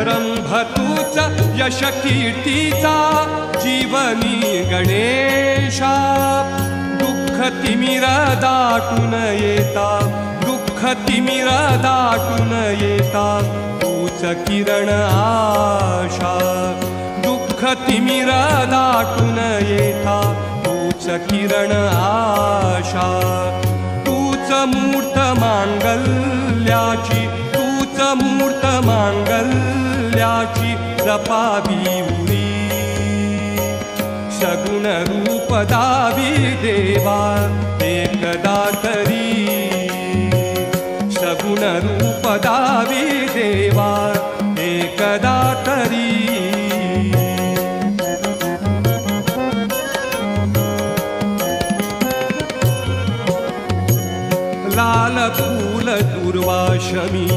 रंभ तूच यश कीर्तीचा जीवनी गणेशा दुःख तिमिर दाटून येता दुःख तिमिर दाटून येता तूच किरण आशा दुःख तिमिर दाटून येता तूच किरण आशा तूच मूर्त मांगल्याची तूच मूर्त मांगल्याची जपावी उरी सगुण रूप दावी देवा एकदा तरी सगुण रूप दावी देवा एकदा तरी लाल फूल दुर्वाशमी